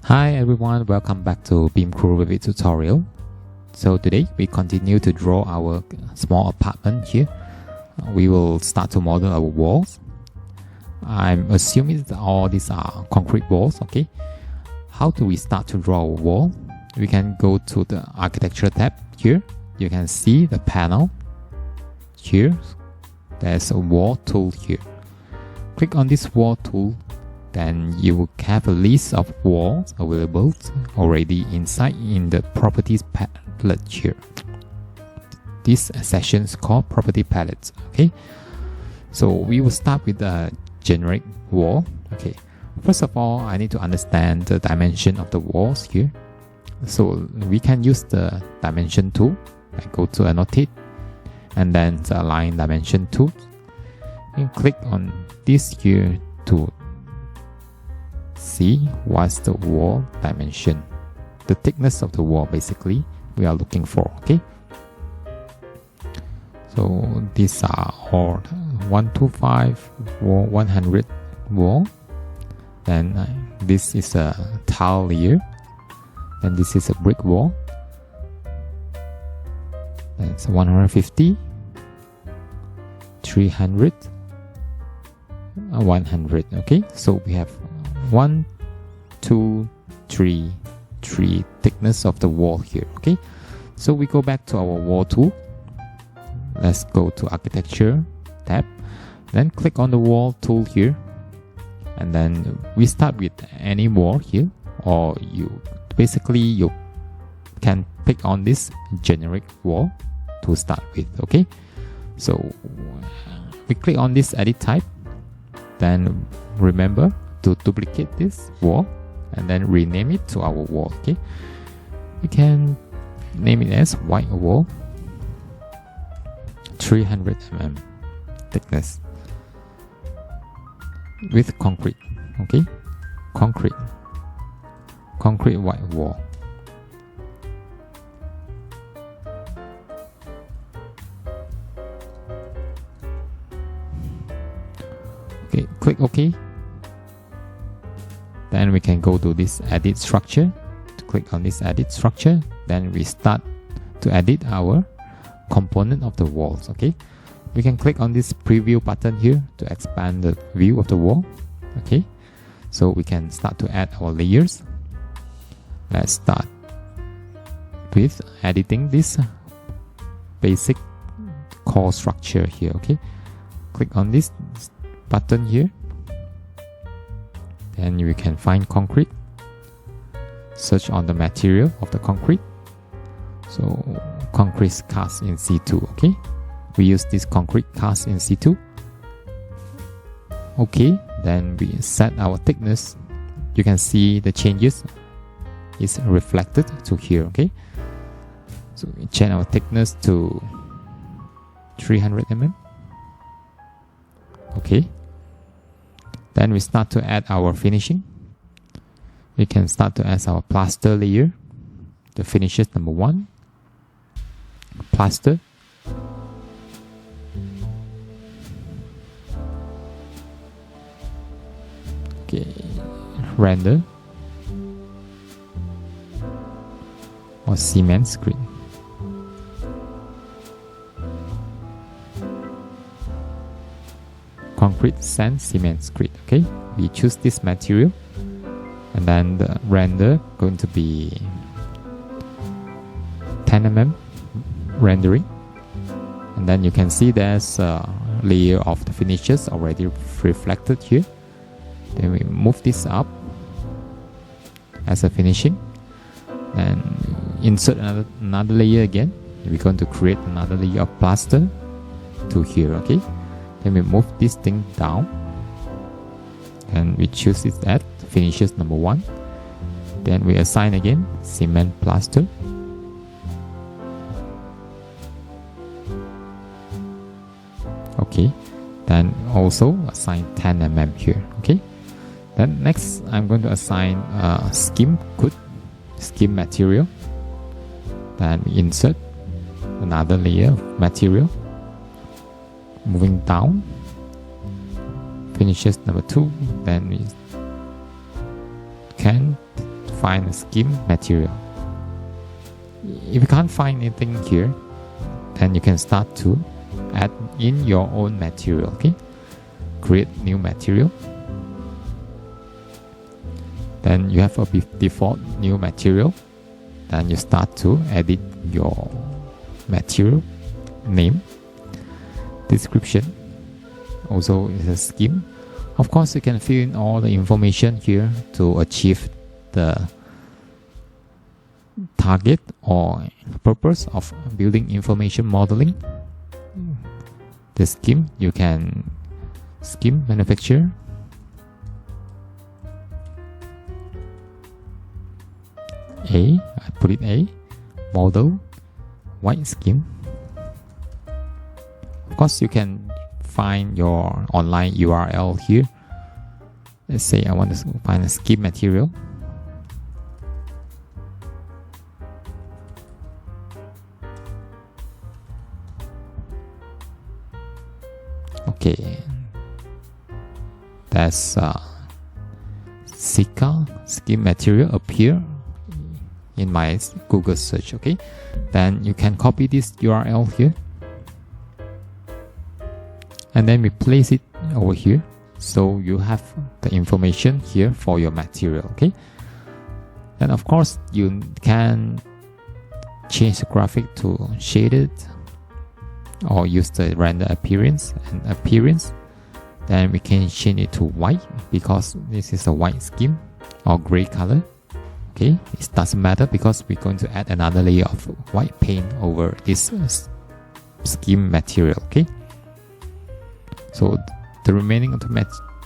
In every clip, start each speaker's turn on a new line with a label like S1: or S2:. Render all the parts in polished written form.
S1: Hi everyone, welcome back to BIMKLUE REVIT tutorial. So today we continue to draw our small apartment here. We will start to model our walls. I'm assuming that all these are concrete walls, okay? How do we start to draw a wall? We can go to the architecture tab here. You can see the panel here. There's a wall tool here. Click on this wall tool. Then you will have a list of walls available already inside in the properties palette here. This section is called property palette. Okay, so we will start with the generic wall. Okay, first of all, I need to understand the dimension of the walls here. So we can use the dimension tool. I go to annotate and then the align dimension tool. And click on this here to see what's the wall dimension, the thickness of the wall basically we are looking for. Okay, so these are all 125 wall, 100 wall. Then this is a tile layer, and this is a brick wall. That's 150, 300, 100. Okay, so we have 1, 2, 3 thickness of the wall here. Okay, so we go back to our wall tool. Let's go to architecture tab, then click on the wall tool here, and then we start with any wall here, or you can pick on this generic wall to start with. Okay, so we click on this edit type, then remember to duplicate this wall and then rename it to our wall. Okay, we can name it as white wall, 300 mm thickness with concrete. Okay, concrete white wall. Okay, click OK. Then we can go to this edit structure. To click on this edit structure, then we start to edit our component of the walls. Okay, we can click on this preview button here to expand the view of the wall. Okay, so we can start to add our layers. Let's start with editing this basic core structure here. Okay, click on this button here. Then you can find concrete. Search on the material of the concrete. So concrete cast in C2. Okay, we use this concrete cast in C2. Okay, then we set our thickness. You can see the changes is reflected to here. Okay, so we change our thickness to 300 mm. Okay, then we start to add our finishing. We can start to add our plaster layer. The finishes number 1, plaster. Okay, render or cement screen. Concrete sand cement screen. Okay, we choose this material, and then the render going to be 10 mm rendering, and then you can see there's a layer of the finishes already reflected here. Then we move this up as a finishing and insert another layer again. We're going to create another layer of plaster to here. Okay, then we move this thing down and we choose it at finishes number 1. Then we assign again cement plaster. Okay, then also assign 10 mm here. Okay, then next I'm going to assign skim material. Then we insert another layer of material. Moving down, finishes number 2. Then we can find a scheme material. If you can't find anything here, then you can start to add in your own material. Okay, create new material. Then you have a default new material. Then you start to edit your material name, description, also is a scheme. Of course, you can fill in all the information here to achieve the target or purpose of building information modeling. The scheme, you can scheme manufacturer, I put it A, model, white scheme. Of course, you can find your online URL here. Let's say I want to find a scheme material. Okay, that's Sika scheme material appear in my Google search. Okay, then you can copy this URL here and then we place it over here, so you have the information here for your material. Okay, and of course you can change the graphic to shaded or use the render appearance and appearance. Then we can change it to white because this is a white scheme, or gray color. Okay, it doesn't matter because we're going to add another layer of white paint over this scheme material. Okay, so the remaining of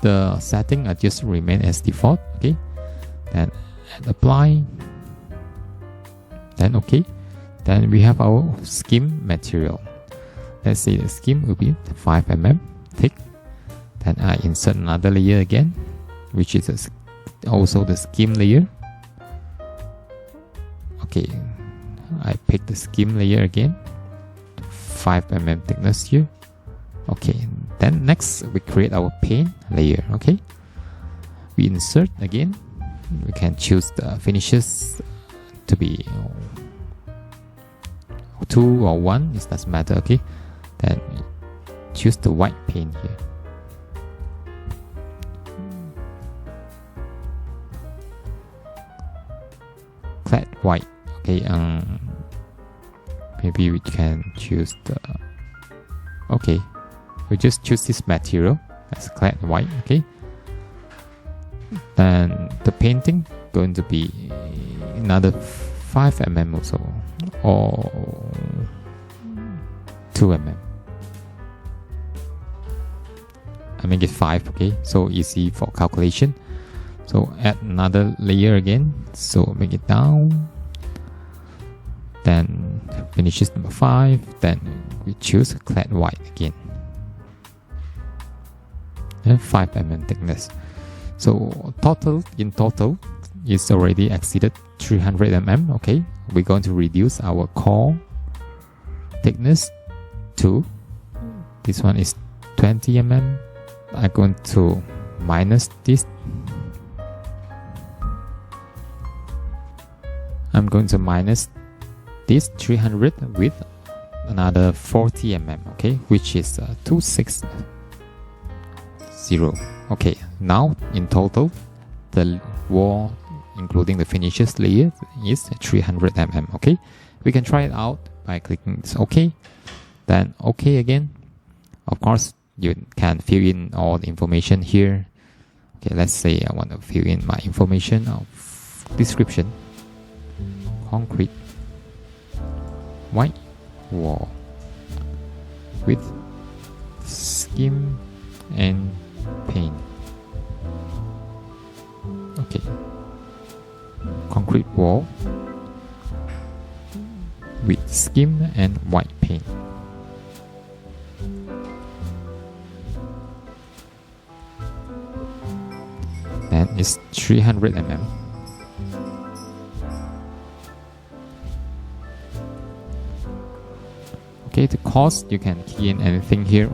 S1: the setting are just remain as default. Okay, then add apply, then okay, then we have our scheme material. Let's say the scheme will be 5 mm thick. Then I insert another layer again, which is also the scheme layer. Okay, I pick the scheme layer again, 5 mm thickness here. Okay, then next we create our paint layer. Okay, we insert again. We can choose the finishes to be 2 or 1, it doesn't matter. Okay, then choose the white paint here. Clad white. Okay, maybe we can choose the. Okay, we just choose this material as clad white. Okay, then the painting going to be another 5 mm also, or 2 mm. I make it 5. Okay, so easy for calculation. So add another layer again, so make it down, then finishes number 5, then we choose clad white again, and 5 mm thickness. So in total is already exceeded 300 mm. Okay, we're going to reduce our core thickness to, this one is 20 mm. I'm going to minus this. I'm going to minus this 300 with another 40 mm, okay, which is 260. Okay, now in total, the wall, including the finishes layer, is 300 mm, okay. We can try it out by clicking this OK, then OK again. Of course, you can fill in all the information here. Okay, let's say I want to fill in my information of description. Concrete, white wall with scheme and paint. Okay, concrete wall with scheme and white paint. Then it's 300 mm. Okay, the cost, you can key in anything here.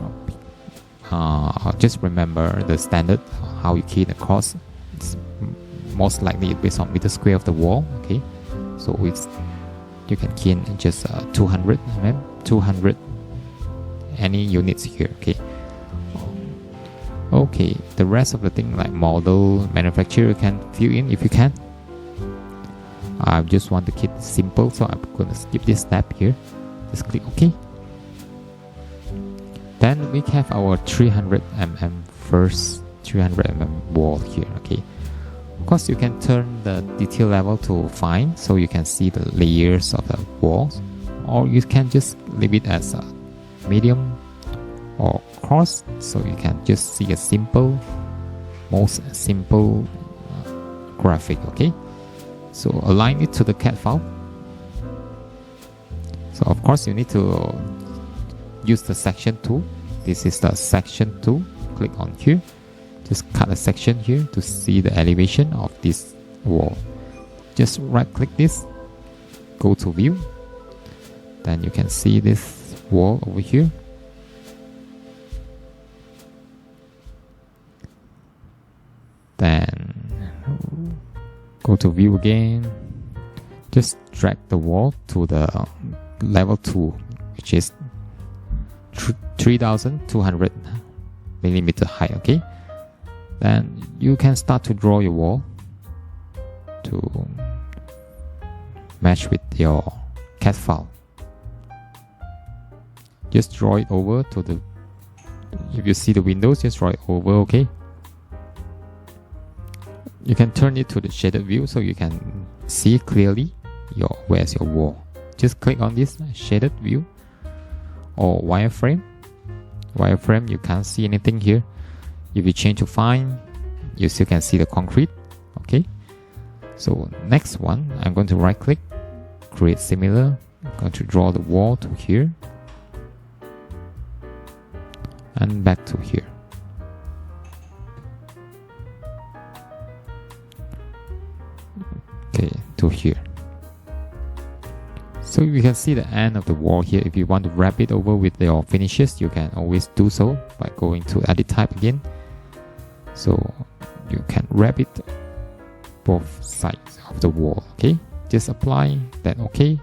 S1: Just remember the standard, how you key the cost. It's most likely based on meter square of the wall. Okay, so you can key in just 200 mm, 200 any units here. Okay, the rest of the thing like model manufacturer can fill in if you can. I just want to keep it simple, so I'm going to skip this step here. Just click OK. Then we have our 300 mm first 300 mm wall here. Okay, of course you can turn the detail level to fine so you can see the layers of the walls, or you can just leave it as a medium or cross, so you can just see a most simple graphic. Okay, so align it to the CAD file. So of course you need to use the section tool. This is the section tool. Click on here, just cut a section here to see the elevation of this wall. Just right click this, go to view, then you can see this wall over here. Then go to view again, just drag the wall to the level 2, which is 3200 millimeter high. Okay, then you can start to draw your wall to match with your CAD file. Just draw it over to the, if you see the windows, just draw it over. Okay, you can turn it to the shaded view so you can see clearly where's your wall. Just click on this shaded view or wireframe. Wireframe, you can't see anything here. If you change to fine, you still can see the concrete. Okay, so next one, I'm going to right click, create similar. I'm going to draw the wall to here and back to here. Okay, to here. So you can see the end of the wall here. If you want to wrap it over with your finishes, you can always do so by going to edit type again. So you can wrap it both sides of the wall. Okay, just apply, then okay.